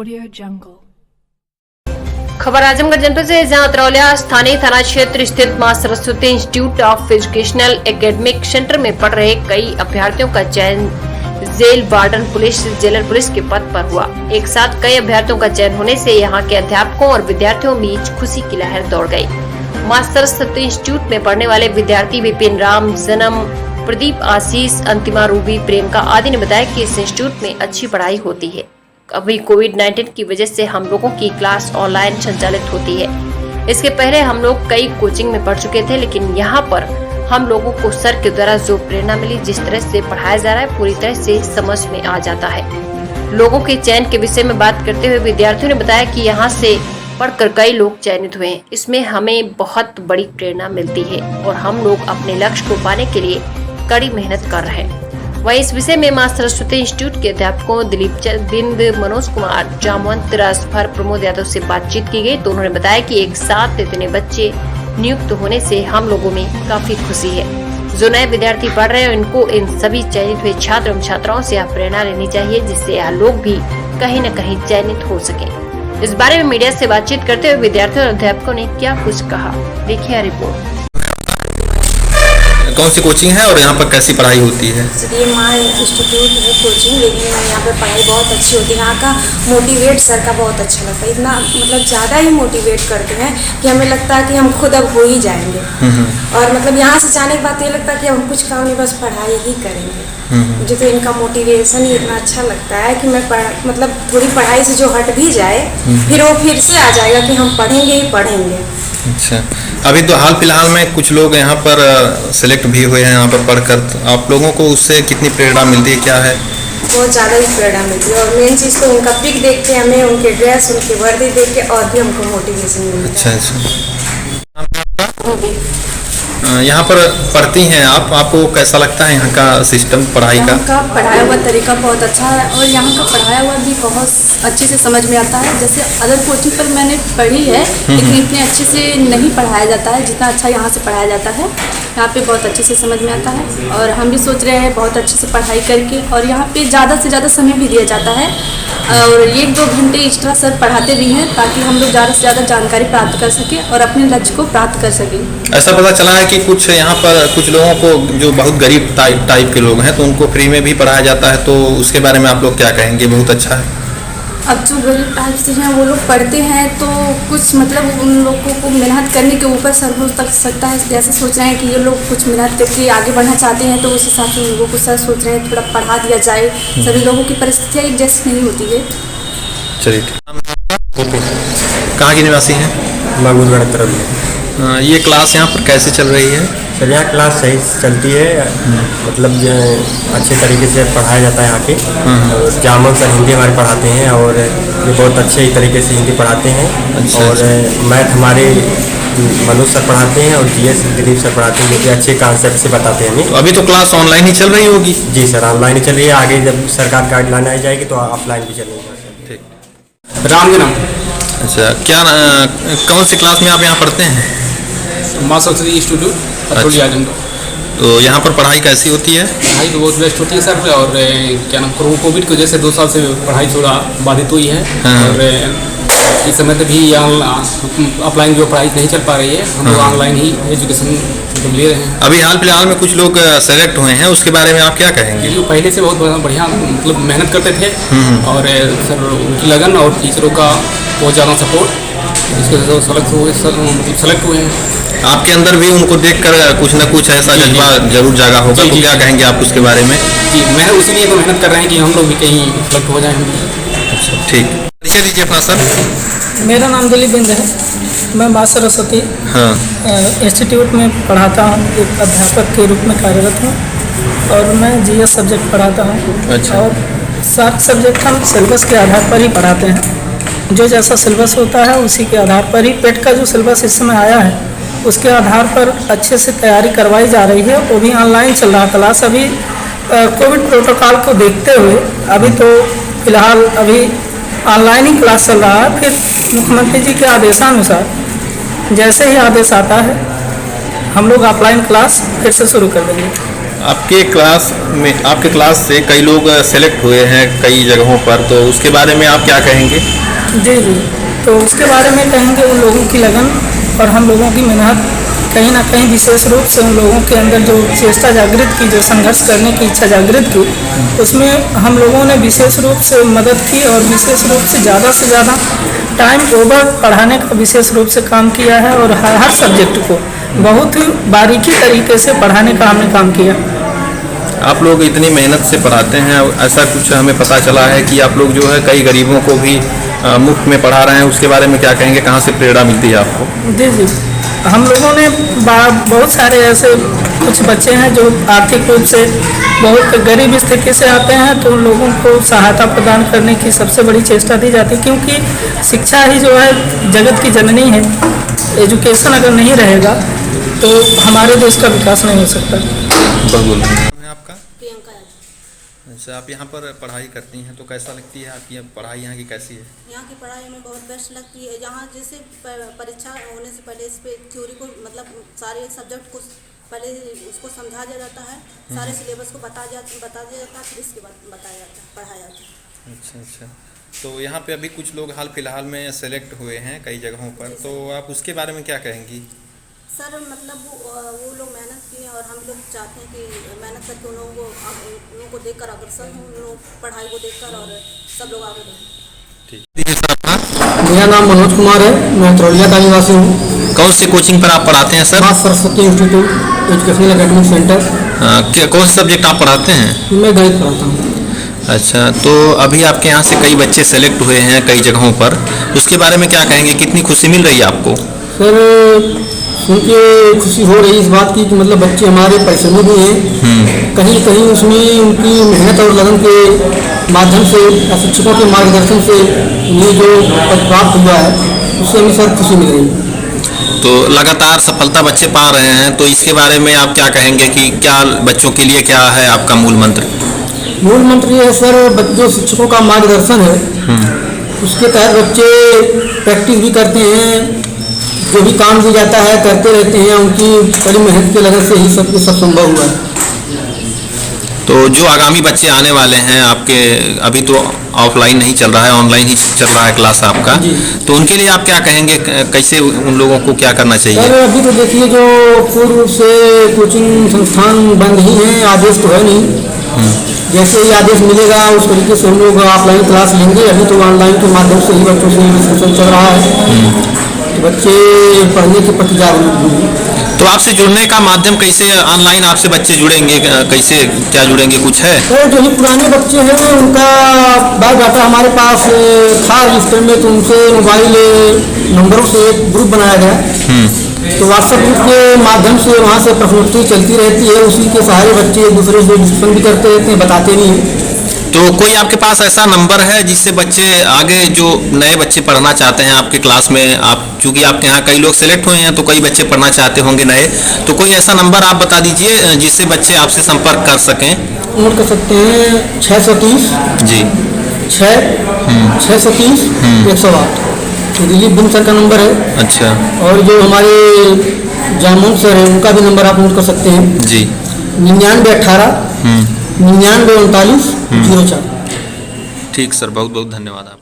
Audio Jungle। खबर आजमगढ़ जनपद से, जहां तरौलिया स्थानीय थाना क्षेत्र स्थित मां Saraswati institute of educational academic centre में पढ़ रहे कई अभ्यर्थियों का चयन jail warden police, jailer police के पद पर हुआ। एक साथ कई अभ्यर्थियों का चयन होने से यहां के अध्यापकों और विद्यार्थियों बीच खुशी की लहर दौड़ गई। मां सरस्वती इंस्टीट्यूट में पढ़ने वाले विद्यार्थी विपिन राम, जन्म, प्रदीप, आशीष, अंतिमा, रूबी, प्रियंका आदि ने बताया कि इस इंस्टीट्यूट में अच्छी पढ़ाई होती है। अभी कोविड-19 की वजह से हम लोगों की क्लास ऑनलाइन संचालित होती है। इसके पहले हम लोग कई कोचिंग में पढ़ चुके थे, लेकिन यहाँ पर हम लोगों को सर के द्वारा जो प्रेरणा मिली, जिस तरह से पढ़ाया जा रहा है, पूरी तरह से समझ में आ जाता है। लोगों के चयन के विषय में बात करते हुए विद्यार्थियों ने बताया कि यहाँ से पढ़कर कई लोग चयनित हुए हैं। इसमें हमें बहुत बड़ी प्रेरणा मिलती है और हम लोग अपने लक्ष्य को पाने के लिए कड़ी मेहनत कर रहे हैं। वहीं इस विषय में मां सरस्वती इंस्टीट्यूट के अध्यापकों दिलीप बिंद, मनोज कुमार, जामवंत, राजभर, प्रमोद यादव से बातचीत की गई तो उन्होंने बताया कि एक साथ इतने बच्चे नियुक्त होने से हम लोगों में काफी खुशी है। जो नए विद्यार्थी पढ़ रहे हैं इनको इन सभी चयनित हुए छात्र एवं छात्राओं से आप प्रेरणा लेनी चाहिए, जिससे यह लोग भी कहीं न कहीं चयनित हो सके। इस बारे में मीडिया से बातचीत करते हुए विद्यार्थियों और अध्यापकों ने क्या कुछ कहा, देखिए रिपोर्ट। कौन सी कोचिंग है और यहाँ पर कैसी पढ़ाई होती है? ये मां इंस्टीट्यूट है कोचिंग, लेकिन यहाँ पे पढ़ाई बहुत अच्छी होती है। यहाँ का मोटिवेट सर का बहुत अच्छा लगता है, इतना मतलब ज़्यादा ही मोटिवेट करते हैं कि हमें लगता है कि हम खुद अब हो ही जाएंगे। और मतलब यहाँ से जाने के बाद ये लगता है कि हम कुछ काम नहीं, बस पढ़ाई ही करेंगे। मुझे तो इनका मोटिवेशन ही इतना अच्छा लगता है कि मैं मतलब थोड़ी पढ़ाई से जो हट भी जाए फिर वो फिर से आ जाएगा कि हम पढ़ेंगे ही पढ़ेंगे। अच्छा, अभी तो हाल फिलहाल में कुछ लोग यहाँ पर सेलेक्ट भी हुए हैं यहाँ पर पढ़कर, तो आप लोगों को उससे कितनी प्रेरणा मिलती है, क्या है? बहुत ज़्यादा ही प्रेरणा मिलती है और मेन चीज़ तो उनका पिक देख के हमें, उनके ड्रेस, उनकी वर्दी देख के और भी हमको मोटिवेशन मिलता है। अच्छा, यहाँ पर पढ़ती हैं आप, आपको कैसा लगता है यहाँ का सिस्टम पढ़ाई का? यहाँ का पढ़ाया हुआ तरीका बहुत अच्छा है और यहाँ का पढ़ाया हुआ भी बहुत अच्छे से समझ में आता है। जैसे अदर कोचिंग पर मैंने पढ़ी है, लेकिन इतने अच्छे से नहीं पढ़ाया जाता है जितना अच्छा यहाँ से पढ़ाया जाता है। यहाँ पे बहुत अच्छे से समझ में आता है और हम भी सोच रहे हैं बहुत अच्छे से पढ़ाई करके, और यहाँ पे ज़्यादा से ज़्यादा समय भी दिया जाता है और 1-2 घंटे एक्स्ट्रा सर पढ़ाते भी हैं ताकि हम लोग ज़्यादा से ज़्यादा जानकारी प्राप्त कर सकें और अपने लक्ष्य को प्राप्त कर सकें। ऐसा पता चला है कि कुछ यहाँ पर कुछ लोगों को जो बहुत गरीब टाइप के लोग हैं तो उनको फ्री में भी पढ़ाया जाता है, तो उसके बारे में आप लोग क्या कहेंगे? बहुत अच्छा है। अब जो गरीब टाइप से हैं वो लोग पढ़ते हैं तो कुछ मतलब उन लोगों को मेहनत करने के ऊपर सर हो सकता है, जैसे सोच रहे हैं कि ये लोग कुछ मेहनत करके आगे बढ़ना चाहते हैं तो उस हिसाब से लोगों को सर सोच रहे हैं थोड़ा पढ़ा दिया जाए। सभी लोगों की परिस्थितियाँ एक जैसी नहीं होती है। चलिए, कहाँ की निवासी हैं? मांगूरगढ़ तरफ। ये क्लास यहाँ पर कैसे चल रही है? सर यहाँ क्लास सही चलती है, मतलब अच्छे तरीके से पढ़ाया जाता है यहाँ पे। जामन सर हिंदी हमारे पढ़ाते हैं और ये बहुत अच्छे तरीके से हिंदी पढ़ाते हैं। अच्छा, और मैथ हमारे मनोज सर पढ़ाते हैं और जीएस दिलीप सर पढ़ाते हैं, जो कि अच्छे कॉन्सेप्ट से बताते हैं हमें। तो अभी तो क्लास ऑनलाइन ही चल रही होगी? जी सर, ऑनलाइन ही चल रही है। आगे जब सरकार गाइडलाइन आ जाएगी तो ऑफलाइन भी चलेगी। ठीक। राम जन्म। अच्छा, क्या कौन सी क्लास में आप यहाँ पढ़ते हैं? मां सरस्वती इंस्टीट्यूट अच्छा। तो यहाँ पर पढ़ाई कैसी होती है? पढ़ाई तो बहुत बेस्ट होती है सर, और क्या नाम, कोविड की वजह से 2 साल से पढ़ाई थोड़ा बाधित हुई है। और इस समय तो भी ऑफलाइन जो पढ़ाई नहीं चल पा रही है, हम लोग ऑनलाइन ही एजुकेशन ले रहे हैं। अभी हाल फिलहाल में कुछ लोग सेलेक्ट हुए हैं, उसके बारे में आप क्या कहेंगे? जो पहले से बहुत बढ़िया मतलब मेहनत करते थे और सर उनकी लगन और टीचरों का बहुत ज़्यादा सपोर्ट, इसके सेलेक्ट हुए हैं। आपके अंदर भी उनको देखकर कुछ न कुछ ऐसा जज्बा जरूर जागा होगा, तो क्या कहेंगे आप उसके बारे में? जी, मैं उसी लिए तो मेहनत कर रहे हैं कि हम लोग भी कहीं सेलेक्ट हो जाएं। अच्छा, ठीक। परिचय दीजिए अपना सर। मेरा नाम दिलीप बिंद है, मैं मां सरस्वती इंस्टीट्यूट में पढ़ाता हूँ, एक अध्यापक के रूप में कार्यरत हूँ और मैं जीएस सब्जेक्ट पढ़ाता हूँ। अच्छा। और सारे सब्जेक्ट हम सिलेबस के आधार पर ही पढ़ाते हैं, जो जैसा सिलेबस होता है उसी के आधार पर ही। पेट का जो सिलेबस इस समय आया है उसके आधार पर अच्छे से तैयारी करवाई जा रही है, वो भी ऑनलाइन चल रहा क्लास। अभी कोविड प्रोटोकॉल को देखते हुए अभी तो फिलहाल अभी ऑनलाइन ही क्लास चल रहा है। फिर मुख्यमंत्री जी के आदेशानुसार जैसे ही आदेश आता है हम लोग ऑफलाइन क्लास फिर से शुरू कर देंगे। आपके क्लास से कई लोग सेलेक्ट हुए हैं कई जगहों पर, तो उसके बारे में आप क्या कहेंगे? जी जी, तो उसके बारे में कहेंगे उन लोगों की लगन और हम लोगों की मेहनत कहीं ना कहीं विशेष रूप से उन लोगों के अंदर जो चेष्टा जागृत की, जो संघर्ष करने की इच्छा जागृत की, उसमें हम लोगों ने विशेष रूप से मदद की और विशेष रूप से ज़्यादा टाइम ओवर पढ़ाने का विशेष रूप से काम किया है और हर सब्जेक्ट को बहुत ही बारीकी तरीके से पढ़ाने का हमने काम किया। आप लोग इतनी मेहनत से पढ़ाते हैं, ऐसा कुछ हमें पता चला है कि आप लोग जो है कई गरीबों को भी मुफ्त में पढ़ा रहे हैं, उसके बारे में क्या कहेंगे? कहाँ से प्रेरणा मिलती है आपको? जी जी, हम लोगों ने बहुत सारे ऐसे कुछ बच्चे हैं जो आर्थिक रूप से बहुत गरीब स्थिति से आते हैं, तो उन लोगों को सहायता प्रदान करने की सबसे बड़ी चेष्टा दी जाती है, क्योंकि शिक्षा ही जो है जगत की जननी है। एजुकेशन अगर नहीं रहेगा तो हमारे देश का विकास नहीं हो सकता। बिल्कुल। आपका? प्रियंका। अच्छा, आप यहाँ पर पढ़ाई करती हैं तो कैसा लगती है आपकी पढ़ाई यहाँ की कैसी है? यहाँ की पढ़ाई हमें बहुत बेस्ट लगती है। यहाँ जैसे परीक्षा होने से पहले इस पे थ्योरी को मतलब सारे सब्जेक्ट को पहले उसको समझा दिया जाता है, सारे सिलेबस को बता दिया जाता है, फिर इसके बाद बताया जाता है, पढ़ाया जाता है। अच्छा, तो यहाँ पे अभी कुछ लोग हाल फिलहाल में सेलेक्ट हुए हैं कई जगहों पर, तो आप उसके बारे में क्या कहेंगी? सर मतलब वो लोग मेहनत किए और हम लोग चाहते हैं कि मेहनत करके उन लोगों को देखकर अग्रसर हों, उन लोग पढ़ाई को देखकर और सब लोग आगे बढ़ें। ठीक है सर। आपका? मेरा नाम मनोज कुमार है, मैं तरौलिया का निवासी हूँ। कौन सी कोचिंग पर आप पढ़ाते हैं सर? माँ Saraswati institute educational academic centre. कौन से सब्जेक्ट आप पढ़ाते हैं? मैं गणित पढ़ाता हूँ। अच्छा, तो अभी आपके यहाँ से कई बच्चे सेलेक्ट हुए हैं कई जगहों पर, उसके बारे में क्या कहेंगे? कितनी खुशी मिल रही है आपको? सर सुन के खुशी हो रही इस बात की कि मतलब बच्चे हमारे परिश्रमी भी हैं, कहीं कहीं उसमें उनकी मेहनत और लगन के माध्यम से या शिक्षकों के मार्गदर्शन से ये जो पद प्राप्त हुआ है उससे हमें सर खुशी मिल रही है। तो लगातार सफलता बच्चे पा रहे हैं, तो इसके बारे में आप क्या कहेंगे कि क्या बच्चों के लिए क्या है आपका मूल मंत्र? मूल मंत्र ये है सर, जो शिक्षकों का मार्गदर्शन है उसके तहत बच्चे प्रैक्टिस भी करते हैं, जो भी काम दिया जाता है करते रहते हैं, उनकी बड़ी मेहनत के लगन से ही सब संभव हुआ है। तो जो आगामी बच्चे आने वाले हैं आपके, अभी तो ऑफलाइन नहीं चल रहा है, ऑनलाइन ही चल रहा है क्लास आपका, तो उनके लिए आप क्या कहेंगे? कैसे उन लोगों को क्या करना चाहिए? सर अभी तो देखिए जो पूर्व से कोचिंग संस्थान बंद ही हैं, आदेश तो है नहीं, जैसे ही आदेश मिलेगा उस तरीके से हम लोग ऑफलाइन क्लास लेंगे। अभी तो ऑनलाइन के माध्यम से ही बच्चों से डिस्कशन चल रहा है, तो बच्चे पढ़ने के प्रति जागरूक होंगे। तो आपसे जुड़ने का माध्यम कैसे, ऑनलाइन आपसे बच्चे जुड़ेंगे, कैसे क्या जुड़ेंगे, कुछ है? तो जो ही पुराने बच्चे हैं उनका बायोडाटा हमारे पास था रजिस्टर में, तो उनसे मोबाइल नंबरों से एक ग्रुप बनाया गया, तो व्हाट्सएप ग्रुप के माध्यम से वहाँ से प्रश्नोत्तरी चलती रहती है, उसी के सहारे बच्चे एक दूसरे से डिस्कशन भी करते रहते हैं, बताते भी हैं। तो कोई आपके पास ऐसा नंबर है जिससे बच्चे आगे, जो नए बच्चे पढ़ना चाहते हैं आपके क्लास में, आप चूँकि आपके यहाँ कई लोग सेलेक्ट हुए हैं तो कई बच्चे पढ़ना चाहते होंगे नए, तो कोई ऐसा नंबर आप बता दीजिए जिससे बच्चे आपसे संपर्क कर सकें? नोट कर सकते हैं 630 जी 630 108, दिलीप बिन सर का नंबर है। अच्छा। और जो हमारे जामुन सर है उनका भी नंबर आप नोट कर सकते हैं जी 9918 99 39 04। ठीक सर, बहुत बहुत धन्यवाद आप।